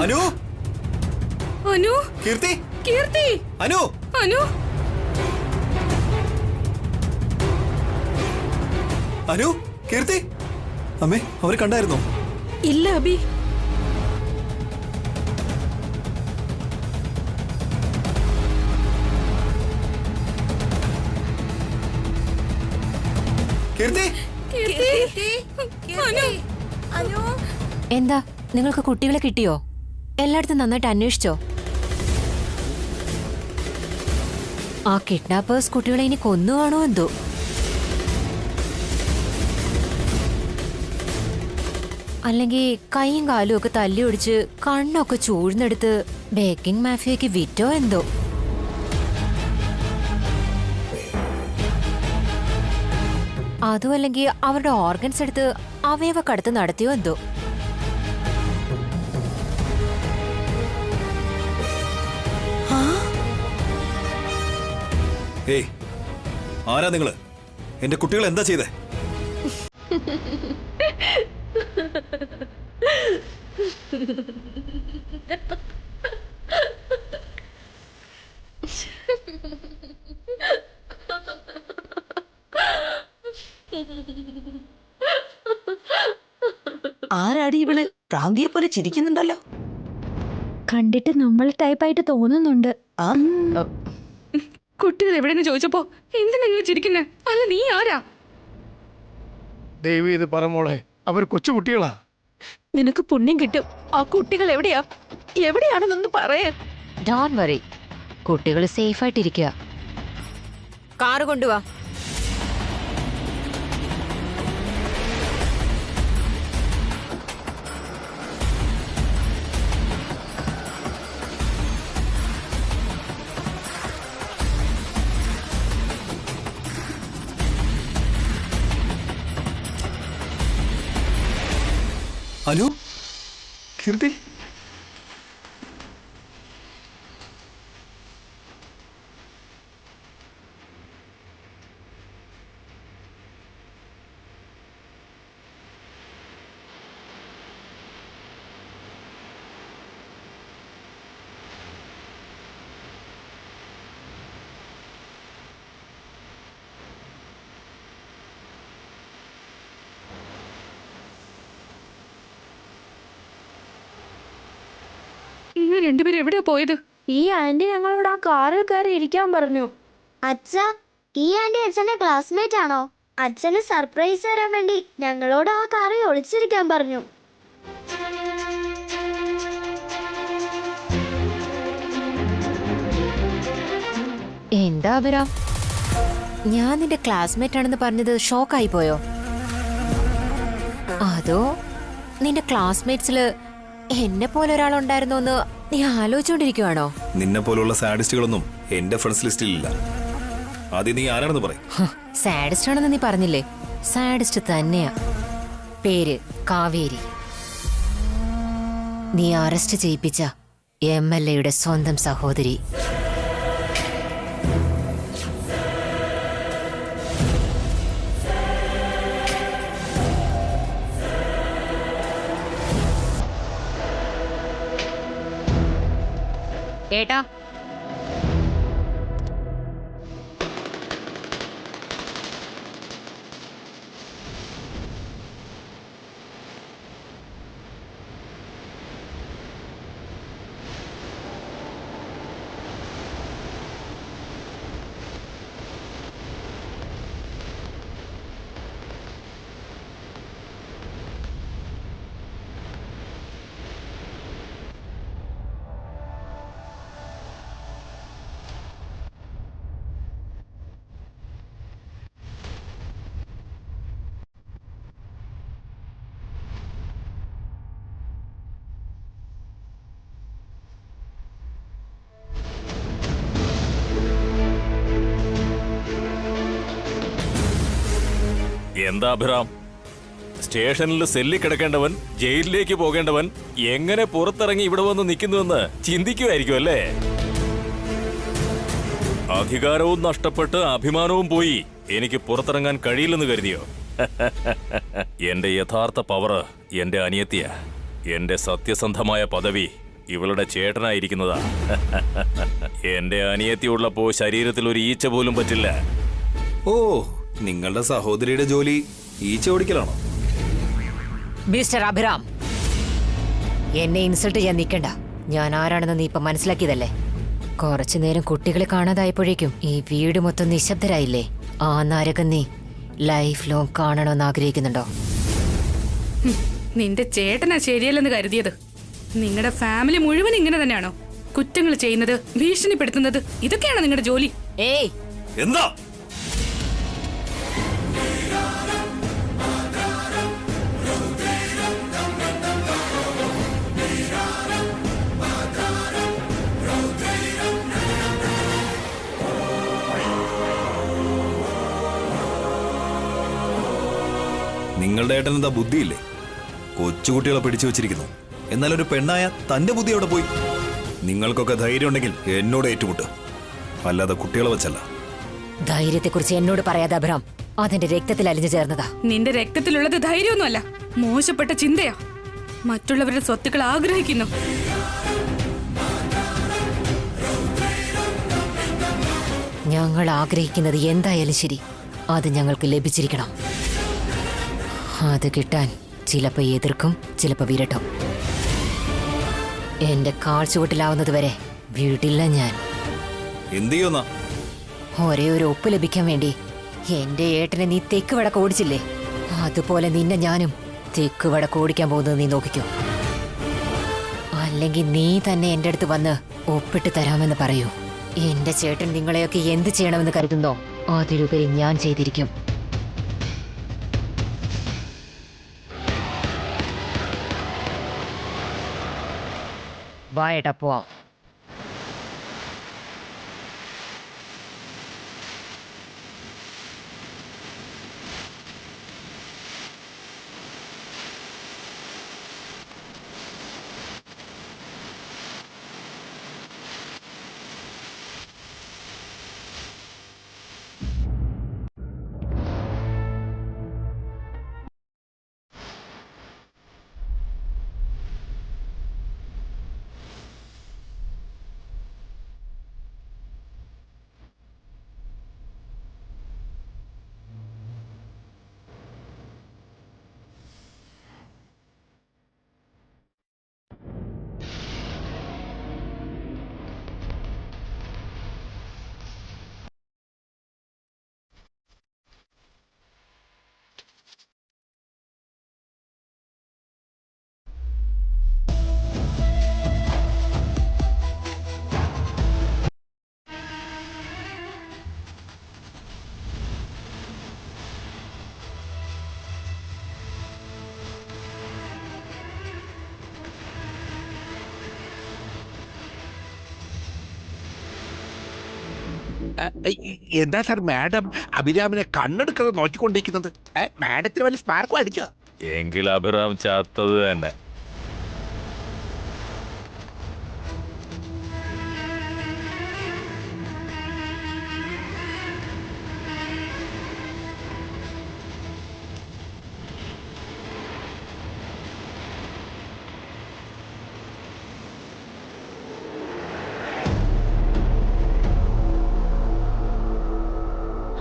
അനു അനു കീർത്തി കീർത്തി അനു അനു അനു കീർത്തി അമ്മേ അവരെ കണ്ടായിരുന്നോ? ഇല്ല അബി. കീർത്തി എന്താ നിങ്ങൾക്ക് കുട്ടികളെ കിട്ടിയോ? എല്ലായിടത്തും നന്നായിട്ട് അന്വേഷിച്ചോ? ആ കിഡ്നാപ്പേഴ്സ് കുട്ടികളെ ഇനി കൊന്നുകാണോ എന്തോ? അല്ലെങ്കിൽ കൈയും കാലും ഒക്കെ തല്ലി ഒടിച്ച് കണ്ണൊക്കെ ചൂഴ്ന്നെടുത്ത് ബേക്കിംഗ് മാഫിയയ്ക്ക് വിറ്റോ എന്തോ? അതും അല്ലെങ്കിൽ അവരുടെ ഓർഗൻസ് എടുത്ത് അവയവ കടത്ത് നടത്തിയോ എന്തോ? ഏയ് ആരാ നിങ്ങള്? എന്റെ കുട്ടികൾ എന്താ ചെയ്തേ? ആരാടി ഇവള്? പ്രാന്തിയെ പോലെ ചിരിക്കുന്നുണ്ടല്ലോ. കണ്ടിട്ട് നമ്മൾ ടൈപ്പായിട്ട് തോന്നുന്നുണ്ട്. കുട്ടികൾ എവിടെയെന്ന് ചോദിച്ചപ്പോ എന്തിനാ നിങ്ങൾ ചിരിക്കുന്നേ? അല്ല നീ ആരാ? ദേവി ഇത് പറമോളെ, അവർ കൊച്ചുകുട്ടികളാ. നിനക്ക് പുണ്യം കിട്ടും. ആ കുട്ടികൾ എവിടെയാ? എവിടെയാണെന്നൊന്ന് പറയാൻ. ഡോണ്ട് വറി, കുട്ടികൾ സേഫായിട്ടിരിക്കുക. കാറ് കൊണ്ടുവാ. അനു കീർത്തി നിങ്ങൾ രണ്ടുപേരും എവിടെയാ പോയത്? ഈ ആന്റി ഞങ്ങളോട് ആ കാറിൽ കയറി ഇരിക്കാൻ പറഞ്ഞു. അച്ഛാ, ഈ ആന്റി അച്ഛന്റെ ക്ലാസ്മേറ്റ് ആണോ? അച്ഛന് സർപ്രൈസ് തരാൻ വേണ്ടി ഞങ്ങളോട് ആ കാറിൽ ഒളിച്ചിരിക്കാൻ പറഞ്ഞു. എന്താ അഭിരാം, ഞാൻ നിന്റെ ക്ലാസ്മേറ്റ് ആണെന്ന് പറഞ്ഞത് ഷോക്കായി പോയോ? അതോ നിന്റെ ക്ലാസ്മേറ്റ്സില് എന്നെ പോലെ ഒരാളുണ്ടായിരുന്നോന്ന് നീ ആലോചിച്ചോണ്ടിരിക്കുവാണോ? നിന്നെ പോലുള്ള സാഡിസ്റ്റുകളൊന്നും എന്റെ ഫ്രണ്ട്സ് ലിസ്റ്റിൽ ഇല്ല. ആദ്യം നീ ആരാണെന്ന് പറയും. സാഡിസ്റ്റ് ആണെന്ന് നീ പറഞ്ഞില്ലേ? സാഡിസ്റ്റ് തന്നെയാ. പേര് കാവേരി. നീ അറസ്റ്റ് ചെയ്യിപ്പിച്ച MLA-യുടെ സ്വന്തം സഹോദരി. ഏട്ടാ, എന്താ അഭിറാം, സ്റ്റേഷനിൽ സെല്ലിൽ കിടക്കേണ്ടവൻ ജയിലിലേക്ക് പോകേണ്ടവൻ എങ്ങനെ പുറത്തിറങ്ങി ഇവിടെ വന്ന് നിൽക്കുന്നുവെന്ന് ചിന്തിക്കുമായിരിക്കും അല്ലേ? അധികാരവും നഷ്ടപ്പെട്ട് അഭിമാനവും പോയി എനിക്ക് പുറത്തിറങ്ങാൻ കഴിയില്ലെന്ന് കരുതിയോ? എന്റെ യഥാർത്ഥ പവർ എന്റെ അനിയത്തിയ. എന്റെ സത്യസന്ധമായ പദവി ഇവളുടെ ചേട്ടനായിരിക്കുന്നതാ. എന്റെ അനിയത്തി ഉള്ളപ്പോ ശരീരത്തിൽ ഒരു ഈച്ച പോലും പറ്റില്ല. ഓ, നിങ്ങളുടെ സഹോദരിയുടെ ജോലി ഈച്ച ഓടിക്കലാണോ? മിസ്റ്റർ അഭിറാം, എന്നെ ഇൻസൾട്ട് ചെയ്യാൻ നിൽക്കണ്ട. ഞാൻ ആരാണെന്ന് നീ ഇപ്പൊ മനസ്സിലാക്കിയതല്ലേ? കുറച്ചു നേരം കുട്ടികളെ കാണാതായപ്പോഴേക്കും ഈ വീട് മൊത്തം നിശബ്ദരായില്ലേ? ആ നരകം നീ ലൈഫ് ലോങ് കാണണമെന്ന് ആഗ്രഹിക്കുന്നുണ്ടോ? നിന്റെ ചേട്ടനാ ശരിയല്ലെന്ന് കരുതിയത്. നിങ്ങളുടെ ഫാമിലി മുഴുവൻ ഇങ്ങനെ തന്നെയാണോ? കുറ്റങ്ങൾ ചെയ്യുന്നത്, ഭീഷണിപ്പെടുത്തുന്നത്, ഇതൊക്കെയാണോ നിങ്ങളുടെ ജോലി? ഏയ്, എന്താ? നിങ്ങളുടെ ഏട്ടൻ എന്താ ബുദ്ധിയില്ലേ? കൊച്ചുകുട്ടികളെ പിടിച്ചു വെച്ചിരിക്കുന്നു. എന്നാൽ ഒരു പെണ്ണായ തന്റെ ബുദ്ധി അവിടെ പോയി. നിങ്ങൾക്കൊക്കെ ധൈര്യം ഉണ്ടെങ്കിൽ എന്നോട് ഏറ്റുമുട്ട്, അല്ലാതെ കുട്ടികളെ വെച്ചല്ല. ധൈര്യത്തെക്കുറിച്ച് എന്നോട് പറയാതെ അഭിറാം. അതെന്റെ രക്തത്തിൽ അലിഞ്ഞു ചേർന്നതാ. നിന്റെ രക്തത്തിലുള്ളത് ധൈര്യമൊന്നുമല്ല, മോശപ്പെട്ട ചിന്തയാ. മറ്റുള്ളവരുടെ സ്വത്തുക്കൾ ആഗ്രഹിക്കുന്നു. ഞങ്ങൾ ആഗ്രഹിക്കുന്നത് എന്തായാലും ശരി, അത് ഞങ്ങൾക്ക് ലഭിച്ചിരിക്കണം. അത് കിട്ടാൻ ചിലപ്പോ എതിർക്കും, ചിലപ്പോ വിരട്ടും. എന്റെ കാൽ ചുവട്ടിലാവുന്നത് വരെ വീട്ടില്ല ഞാൻ. എന്ത് ചെയ്യുന്ന? ഒരേ ഒരു ഒപ്പ് ലഭിക്കാൻ വേണ്ടി എന്റെ ഏട്ടനെ നീ തെക്ക് വടക്ക് ഓടിച്ചില്ലേ? അതുപോലെ നിന്നെ ഞാനും തെക്ക് വടക്ക് ഓടിക്കാൻ പോകുന്നത് നീ നോക്കിക്കോ. അല്ലെങ്കിൽ നീ തന്നെ എന്റെ അടുത്ത് വന്ന് ഒപ്പിട്ട് തരാമെന്ന് പറയൂ. എന്റെ ചേട്ടൻ നിങ്ങളെയൊക്കെ എന്ത് ചെയ്യണമെന്ന് കരുതുന്നോ അതിലുപരി ഞാൻ ചെയ്തിരിക്കും. വായേട്ടാ പോവാം. എന്താ സാർ മാഡം അഭിരാമിനെ കണ്ണെടുക്കാതെ നോക്കിക്കൊണ്ടിരിക്കുന്നത്? മാഡത്തിന് വലിയ സ്പാർക്കും അടിച്ചോ? എങ്കിൽ അഭിറാം ചാത്തത് തന്നെ.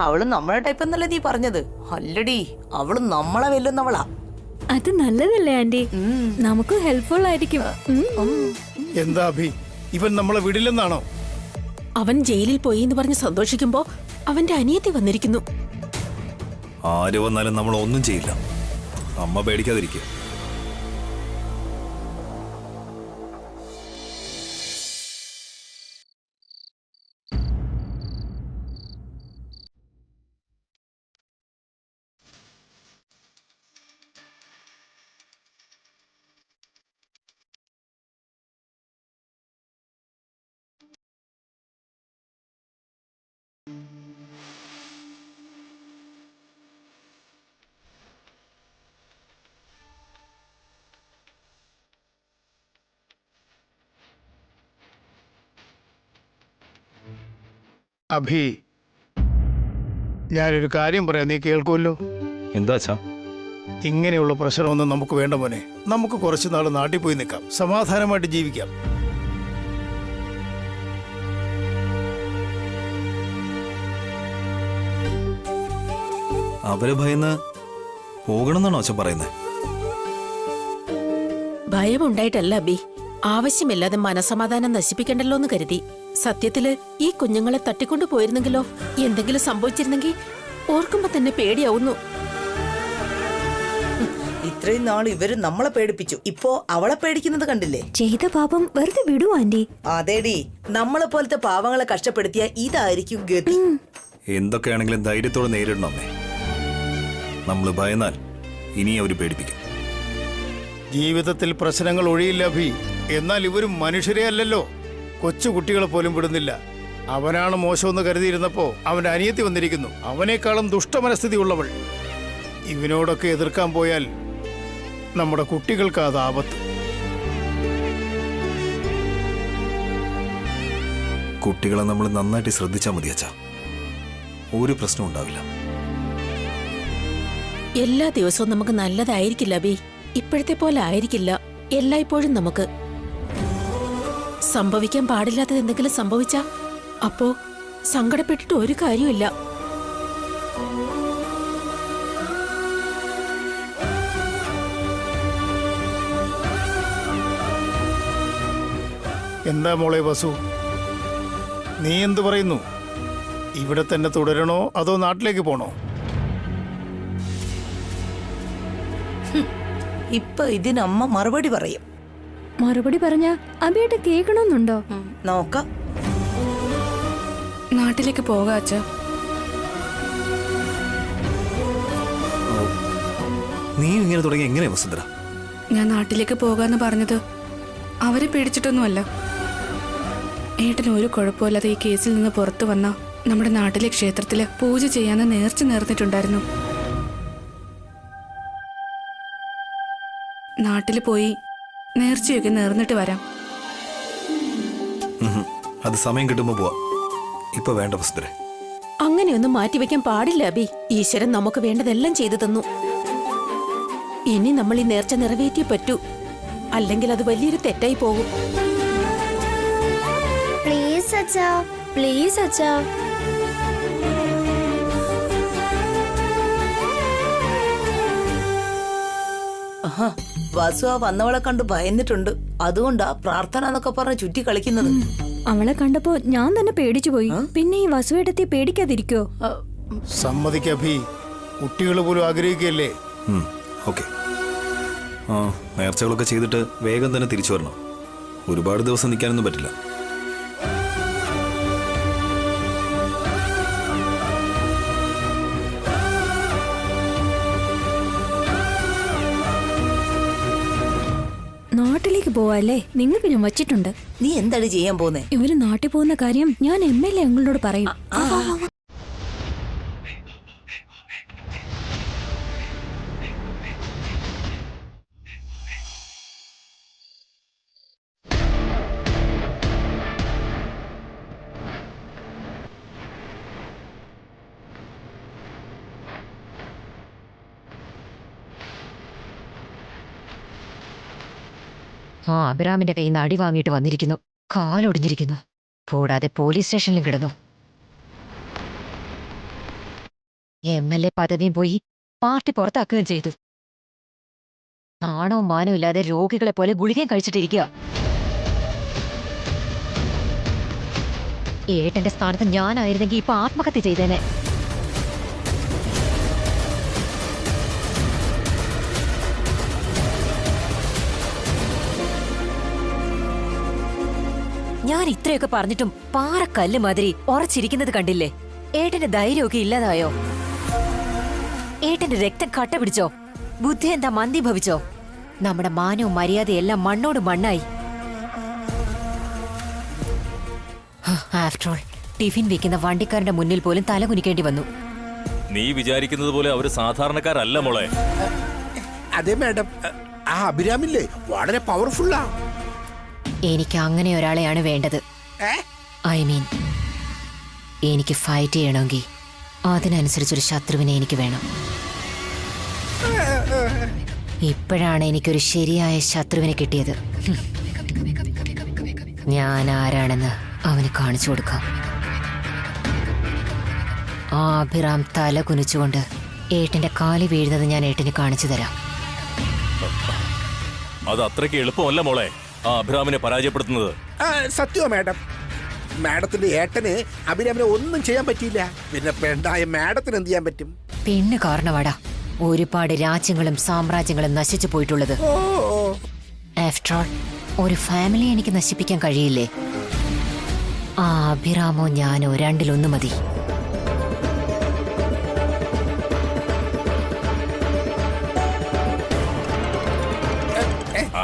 അവള് നമ്മളെ ടൈപ്പ് എന്നല്ലേ നീ പറഞ്ഞത്? അല്ലടി, അവള് നമ്മളെ വെല്ലുന്നവളാ. അത് നല്ലതല്ലേ ആന്റി? നമുക്ക് ഹെൽപ്ഫുൾ ആയിരിക്കും. എന്താ അഭി, ഇവൻ നമ്മളെ വിടില്ലെന്നാണോ? അവൻ ജയിലിൽ പോയി എന്ന് പറഞ്ഞ് സന്തോഷിക്കുമ്പോ അവന്റെ അനിയത്തി വന്നിരിക്കുന്നു. ആര് വന്നാലും നമ്മൾ ഒന്നും ചെയ്യില്ല. അമ്മ പേടിക്കാതിരിക്കുക. അഭി, ഞാനൊരു കാര്യം പറയാം, നീ കേൾക്കുമല്ലോ? എന്താ അച്ഛാ? ഇങ്ങനെയുള്ള പ്രശ്നമൊന്നും നമുക്ക് വേണ്ട മോനെ. നമുക്ക് കുറച്ചു നാൾ നാട്ടിൽ പോയി നിൽക്കാം, സമാധാനമായിട്ട് ജീവിക്കാം. അവരെ ഭയന്ന് പോകണമെന്നാണോ അച്ഛൻ പറയുന്നത്? ഭയമുണ്ടായിട്ടല്ല അബി, ആവശ്യമില്ലാതെ മനസമാധാനം നശിപ്പിക്കണ്ടല്ലോ എന്ന് കരുതി. സത്യത്തില് ഈ കുഞ്ഞുങ്ങളെ തട്ടിക്കൊണ്ടു പോയിരുന്നെങ്കിലോ, എന്തെങ്കിലും സംഭവിച്ചിരുന്നെങ്കിൽ ഓർക്കുമ്പോ തന്നെ പേടിയാവുന്നു. ഇത്രയും നാൾ ഇവര് നമ്മളെ പേടിപ്പിച്ചു, ഇപ്പോ അവളെ പേടിക്കുന്നത് കണ്ടില്ലേ? ചെയ്ത പാപം വെറുതെ വിടൂ ആന്റി. അതേടി, നമ്മളെ പോലത്തെ പാവങ്ങളെ കഷ്ടപ്പെടുത്തിയ ഇതായിരിക്കും ഗതി. എന്തൊക്കെയാണെങ്കിലും ധൈര്യത്തോടെ നേരിടണം അമ്മേ. നമ്മൾ ഭയന്നാൽ ഇനി അവർ പേടിപ്പിക്കും. ജീവിതത്തിൽ പ്രശ്നങ്ങൾ ഒഴിയില്ല അഭി. എന്നാൽ ഇവരും മനുഷ്യരെ അല്ലല്ലോ. കൊച്ചു കുട്ടികളെ പോലും വിടുന്നില്ല. അവനാണ് മോശമെന്ന് കരുതിയിരുന്നപ്പോ അവന്റെ അനിയത്തി വന്നിരിക്കുന്നു. അവനേക്കാളും ദുഷ്ടമനസ്ഥിതി ഉള്ളവൾ. ഇവനോടൊക്കെ എതിർക്കാൻ പോയാൽ നമ്മുടെ കുട്ടികൾക്ക് അത് ആപത്ത്. കുട്ടികളെ നമ്മൾ നന്നായിട്ട് ശ്രദ്ധിച്ചാൽ മതി അച്ഛാ. ഒരു പ്രശ്നം ഉണ്ടാവില്ല. എല്ലാ ദിവസവും നമുക്ക് നല്ലതായിരിക്കില്ല അബി. ഇപ്പോഴത്തെ പോലെ ആയിരിക്കില്ല എല്ലായ്പ്പോഴും. നമുക്ക് സംഭവിക്കാൻ പാടില്ലാത്തത് എന്തെങ്കിലും സംഭവിച്ചാ അപ്പോ സങ്കടപ്പെട്ടിട്ട് ഒരു കാര്യമില്ല. എന്താ മോളെ വസു, നീ എന്തു പറയുന്നു? ഇവിടെ തന്നെ തുടരണോ അതോ നാട്ടിലേക്ക് പോണോ? ഇപ്പൊ ഇതിനമ്മ മറുപടി പറയും. മറുപടി പറഞ്ഞ അബിയായിട്ട് കേൾക്കണമെന്നുണ്ടോ? നോക്കാം. നാട്ടിലേക്ക് പോകാ അച്ഛ. നീ ഇങ്ങനെ തുടങ്ങി എങ്ങനെയാ വസുന്ധര? ഞാൻ നാട്ടിലേക്ക് പോകാന്ന് പറഞ്ഞത് അവരെ പേടിച്ചിട്ടൊന്നുമല്ല. ഏട്ടന് ഒരു കുഴപ്പമില്ലാതെ ഈ കേസിൽ നിന്ന് പുറത്തു വന്ന നമ്മുടെ നാട്ടിലെ ക്ഷേത്രത്തില് പൂജ ചെയ്യാന്ന് നേർച്ച നേർന്നിട്ടുണ്ടായിരുന്നു. നാട്ടിൽ പോയി നേർച്ചയൊക്കെ നേർന്നിട്ട് വരാം. അത് സമയം കിട്ടുമ്പോ പോവാ. ഇപ്പൊ വേണ്ട വസുന്ധര. അങ്ങനെയൊന്നും മാറ്റിവെക്കാൻ പാടില്ല അബി. ഈശ്വരൻ നമുക്ക് വേണ്ടതെല്ലാം ചെയ്തു തന്നു. ഇനി നമ്മൾ ഈ നേർച്ച നിറവേറ്റിയേ പറ്റൂ, അല്ലെങ്കിൽ അത് വലിയൊരു തെറ്റായി പോകും. പ്ലീസ് അച്ഛാ, പ്ലീസ് അച്ഛാ. വാസു ആ വന്നവളെ കണ്ട് ഭയന്നിട്ടുണ്ട്. അതുകൊണ്ടാ പ്രാർത്ഥന എന്നൊക്കെ പറഞ്ഞ് ചുറ്റി കളിക്കുന്നത്. അവളെ കണ്ടപ്പോ ഞാൻ തന്നെ പേടിച്ചു പോയി. പിന്നെ ഈ വസുവേട്ടത്തെ പേടിക്കാതിരിക്കോ? സമ്മതിക്ക അഭി, കുട്ടികൾ പോലും ആഗ്രഹിക്കുകയല്ലേ. ഓക്കെ. ആ, നേർച്ചകളൊക്കെ ചെയ്തിട്ട് വേഗം തന്നെ തിരിച്ചു വരണം. ഒരുപാട് ദിവസം നിൽക്കാനൊന്നും പറ്റില്ല. നാട്ടിലേക്ക് പോവാല്ലേ? നിങ്ങൾക്ക് ഞാൻ വച്ചിട്ടുണ്ട്. നീ എന്താണ് ചെയ്യാൻ പോന്നേ? ഇവര് നാട്ടിൽ പോകുന്ന കാര്യം ഞാൻ MLA അങ്ങളോട് പറയും. ആ അഭിരാമിന്റെ കയ്യിൽ നിന്ന് അടി വാങ്ങിയിട്ട് വന്നിരിക്കുന്നു. കാലൊടിഞ്ഞിരിക്കുന്നു. കൂടാതെ പോലീസ് സ്റ്റേഷനിലും കിടന്നു. MLA പദവിയും പോയി, പാർട്ടി പുറത്താക്കുകയും ചെയ്തു. നാണവും മാനവും ഇല്ലാതെ രോഗികളെ പോലെ ഗുളികയും കഴിച്ചിട്ടിരിക്കുക. ഏട്ടന്റെ സ്ഥാനത്ത് ഞാനായിരുന്നെങ്കിൽ ഇപ്പൊ ആത്മഹത്യ ചെയ്തേനെ. ഞാൻ ഇത്രയൊക്കെ പറഞ്ഞിട്ടും പാറക്കല്ല് മാതിരി ഉറച്ചിരിക്കുന്നത് കണ്ടില്ലേ? ഏട്ടന്റെ ധൈര്യമൊക്കെ ഇല്ലാതായോ? ഏട്ടന്റെ രക്തം കട്ട പിടിച്ചോ? ബുദ്ധി എന്താ മന്ദി ഭവിച്ചോ? നമ്മുടെ മാനവും മര്യാദയും എല്ലാം മണ്ണോട് മണ്ണായി. ആഫ്റ്റർ ഓൾ ടിഫിൻ വിൽക്കുന്ന വണ്ടിക്കാരന്റെ മുന്നിൽ പോലും തല കുനിക്കേണ്ടി വന്നു. നീ വിചാരിക്കുന്നത് പോലെ അവര് സാധാരണക്കാരല്ല മോളെ. അതെ മാഡം, ആ അഭിരാമില്ലേ വളരെ പവർഫുള്ളാ. എനിക്ക് അങ്ങനെ ഒരാളെയാണ് വേണ്ടത്. ഐ മീൻ, എനിക്ക് ഫൈറ്റ് ചെയ്യണമെങ്കിൽ അതിനനുസരിച്ചൊരു ശത്രുവിനെ എനിക്ക് വേണം. ഇപ്പോഴാണ് എനിക്കൊരു ശരിയായ ശത്രുവിനെ കിട്ടിയത്. ഞാൻ ആരാണെന്ന് അവന് കാണിച്ചു കൊടുക്കാം. ആ അഭിറാം തല കുനിച്ചുകൊണ്ട് ഏട്ടന്റെ കാലി വീഴുന്നത് ഞാൻ ഏട്ടന് കാണിച്ചു തരാം. അത് അത്രയ്ക്ക് എളുപ്പമല്ല മോളെ ആ അഭിരാമിനെ പരാജയപ്പെടുത്തുന്നത്. സത്യമോ മാഡം? മാഡത്തിന്റെ ഏട്ടന് അഭിരാമിനെ ഒന്നും ചെയ്യാൻ പറ്റിയില്ല. പിന്നെ പെണ്ണായ മാഡത്തിന് എന്ത് ചെയ്യാൻ പറ്റും? പെണ്ണ് കാരണമാടാ ഒരുപാട് രാജ്യങ്ങളും സാമ്രാജ്യങ്ങളും നശിച്ചു പോയിട്ടുള്ളത്. ആഫ്റ്റർ ഓൾ ഒരു ഫാമിലി എനിക്ക് നശിപ്പിക്കാൻ കഴിയില്ലേ? ആ അഭിരാമോ ഞാനോ രണ്ടിലൊന്നു മതി.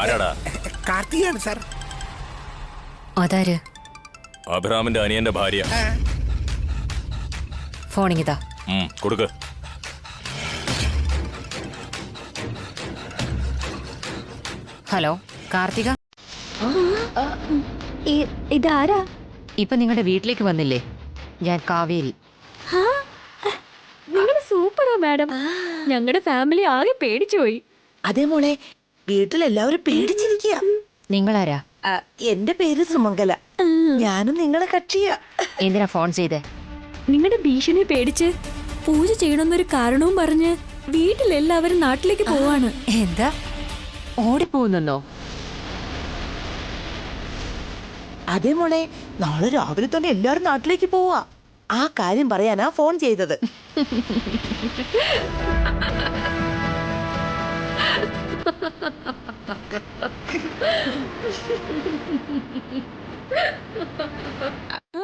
ആരാടാ? കാർത്തികയാണ് സാർ. അതാര്? അഭിരാമിന്റെ അനിയന്റെ ഭാര്യ. ഫോണിങ്ങിതാ. കൊടുക്ക്. ഹലോ കാർത്തിക, ഇതാരാ? ഇപ്പൊ നിങ്ങളുടെ വീട്ടിലേക്ക് വന്നില്ലേ? ഞാൻ കാവേരി. നിങ്ങൾ സൂപ്പറാ മാഡം. ഞങ്ങളുടെ ഫാമിലി ആകെ പേടിച്ചു പോയി. അതേ മോളെ, വീട്ടിലെല്ലാവരും പേടിച്ചിരിക്കുക. നിങ്ങളാരാ? എന്റെ പേര് സുമംഗല. ഞാനും നിങ്ങളെ കക്ഷിയാ. എന്തിനാ ഫോൺ ചെയ്തേ? നിങ്ങളുടെ ഭീഷണി പേടിച്ച് പൂജ ചെയ്യണമെന്നൊരു കാരണവും പറഞ്ഞ് വീട്ടിലെല്ലാവരും നാട്ടിലേക്ക് പോവാണ്. എന്താ ഓടിപ്പോകുന്നോ? അതേ മോളെ, നാളെ രാവിലെ തന്നെ എല്ലാവരും നാട്ടിലേക്ക് പോവാ. ആ കാര്യം പറയാനാ ഫോൺ ചെയ്തത്.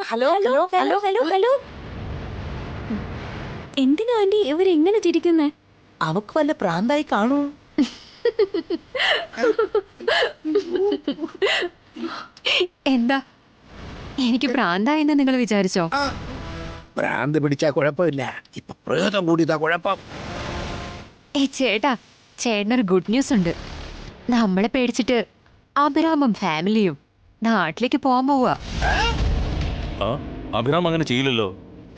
Hello hello hello hello hello. എന്തിനാ ആന്റി ഇവരെങ്ങനെ ചിരിക്കുന്നേ? അവക്ക് വല്ല പ്രാന്തായി കാണൂ. എന്താ എനിക്ക് ഭ്രാന്തായെന്ന് നിങ്ങൾ വിചാരിച്ചോ? ഭ്രാന്ത് പിടിച്ചാ കുഴപ്പമില്ല, ഇപ്പൊ പ്രയോജനം കൂടിയതാ കുഴപ്പം. ചേട്ടാ, ചേട്ടനൊരു ഗുഡ് ന്യൂസ് ഉണ്ട്. നമ്മളെ പേടിച്ചിട്ട് അഭിരാമും ഫാമിലിയും നാട്ടിലേക്ക് പോവാൻ പോവാ. അഭിരാം അങ്ങനെ ചെയ്യില്ലല്ലോ.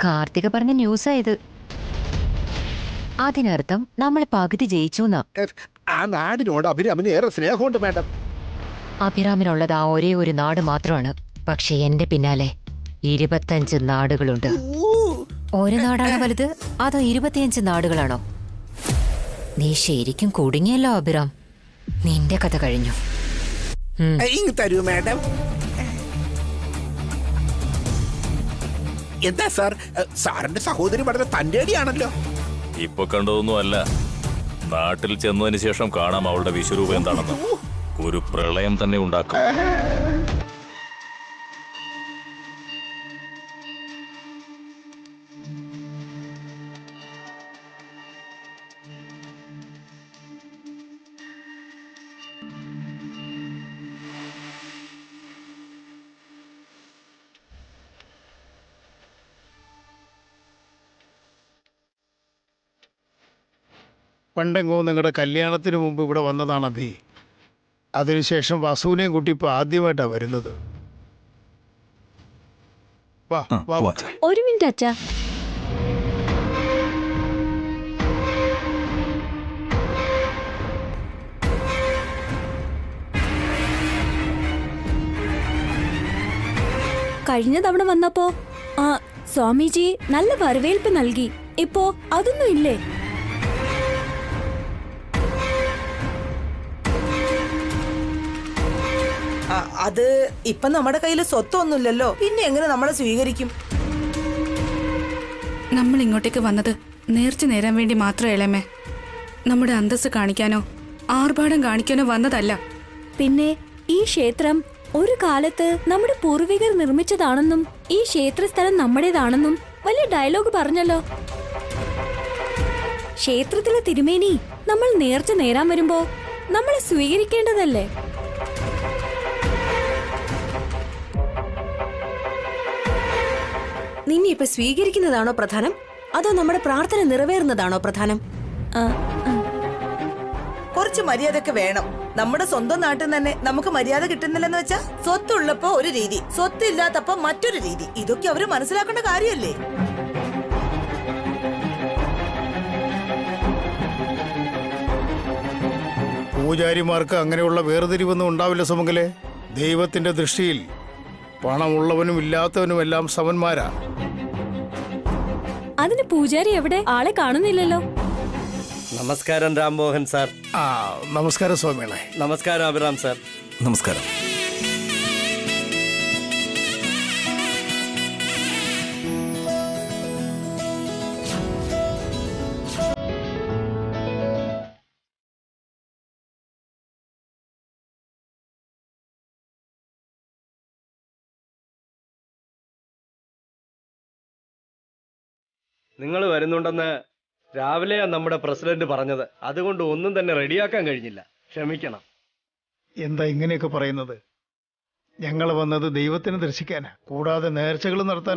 കാർത്തിക പറഞ്ഞ ന്യൂസാ ഇത്. അതിനർത്ഥം നമ്മൾ പകുതി ജയിച്ചുന്നാ. ആ നാടിനോട് അഭിരാമിന് ഏറെ സ്നേഹമുണ്ട് മാഡം. അഭിരാമിനുള്ളത് ആ ഒരേ ഒരു നാട് മാത്രമാണ്. പക്ഷെ എന്റെ പിന്നാലെ 25 നാടുകളുണ്ട്. ഒരു നാടാണോ വലുത്, അതോ 25 നാടുകളാണോ? നീ ശരിക്കും കുടുങ്ങിയല്ലോ അഭിരാം. നിന്റെ കഥ കഴിഞ്ഞു. ഇങ്ങ് തരൂ മാഡം. എന്താ സാർ, സാറിന്റെ സഹോദരി വളരെ തന്റേടിയാണല്ലോ. ഇപ്പൊ കണ്ടതൊന്നും അല്ല. നാട്ടിൽ ചെന്നതിന് ശേഷം കാണാം അവളുടെ വിശ്വരൂപം എന്താണെന്ന്. ഒരു പ്രളയം തന്നെ ഉണ്ടാക്കും. പണ്ടെങ്കോ നിങ്ങളുടെ കല്യാണത്തിന് മുമ്പ് ഇവിടെ വന്നതാണ് അഭി. അതിനുശേഷം വസുവിനെയും കൂട്ടി ഇപ്പൊ ആദ്യമായിട്ടാ വരുന്നത്. വാ വാ. ഒരു മിനിറ്റ് അച്ഛാ. കഴിഞ്ഞ തവണ വന്നപ്പോ സ്വാമിജി നല്ല വരവേൽപ്പ് നൽകി. ഇപ്പോ അതൊന്നും ഇല്ലേ? അത് ഇപ്പൊ നമ്മുടെ കയ്യിൽ സ്വത്തൊന്നുമില്ലല്ലോ, പിന്നെ എങ്ങനെ നമ്മളെ സ്വീകരിക്കും? നമ്മൾ ഇങ്ങോട്ടേക്ക് വന്നത് നേർച്ച നേരാൻ വേണ്ടി മാത്രം ഇളമേ. നമ്മുടെ അന്തസ്സ് കാണിക്കാനോ ആർഭാടം കാണിക്കാനോ വന്നതല്ല. പിന്നെ ഈ ക്ഷേത്രം ഒരു കാലത്ത് നമ്മുടെ പൂർവികർ നിർമ്മിച്ചതാണെന്നും ഈ ക്ഷേത്രസ്ഥലം നമ്മുടേതാണെന്നും വലിയ ഡയലോഗ് പറഞ്ഞല്ലോ. ക്ഷേത്രത്തിലെ തിരുമേനി നമ്മൾ നേർച്ച നേരാൻ വരുമ്പോ നമ്മളെ സ്വീകരിക്കേണ്ടതല്ലേ? നിന്നെ ഇപ്പൊ സ്വീകരിക്കുന്നതാണോ പ്രധാനം, അതോ നമ്മുടെ പ്രാർത്ഥന നിറവേറുന്നതാണോ പ്രധാനം? കുറച്ച് മര്യാദയൊക്കെ വേണം. നമ്മുടെ സ്വന്തം നാട്ടിൽ തന്നെ നമുക്ക് മര്യാദ കിട്ടുന്നില്ലെന്ന് വെച്ചാ, സ്വത്തുള്ളപ്പോ ഒരു രീതി, സ്വത്തില്ലാത്തപ്പോ മറ്റൊരു രീതി. ഇതൊക്കെ അവര് മനസ്സിലാക്കേണ്ട കാര്യമല്ലേ? പൂജാരിമാർക്ക് അങ്ങനെയുള്ള വേർതിരിവൊന്നും ഉണ്ടാവില്ല സുമംഗലെ. ദൈവത്തിന്റെ ദൃഷ്ടിയിൽ പണമുള്ളവനും ഇല്ലാത്തവനും എല്ലാം സമന്മാരാ. അതിന് പൂജാരി എവിടെ? ആളെ കാണുന്നില്ലല്ലോ. നമസ്കാരം രാംമോഹൻ സാർ. നമസ്കാരം സ്വാമികളെ. നമസ്കാരം അഭിറാം സാർ. നമസ്കാരം. നിങ്ങൾ വരുന്നുണ്ടെന്ന് രാവിലെയാ നമ്മുടെ പ്രസിഡന്റ് പറഞ്ഞത്. അതുകൊണ്ട് ഒന്നും തന്നെ റെഡിയാക്കാൻ കഴിഞ്ഞില്ല. ക്ഷമിക്കണം. എന്താ ഇങ്ങനെയൊക്കെ പറയുന്നത്? ഞങ്ങൾ വന്നത് ദൈവത്തിനെ ദർശിക്കാനാ, കൂടാതെ നേർച്ചകൾ നടത്താൻ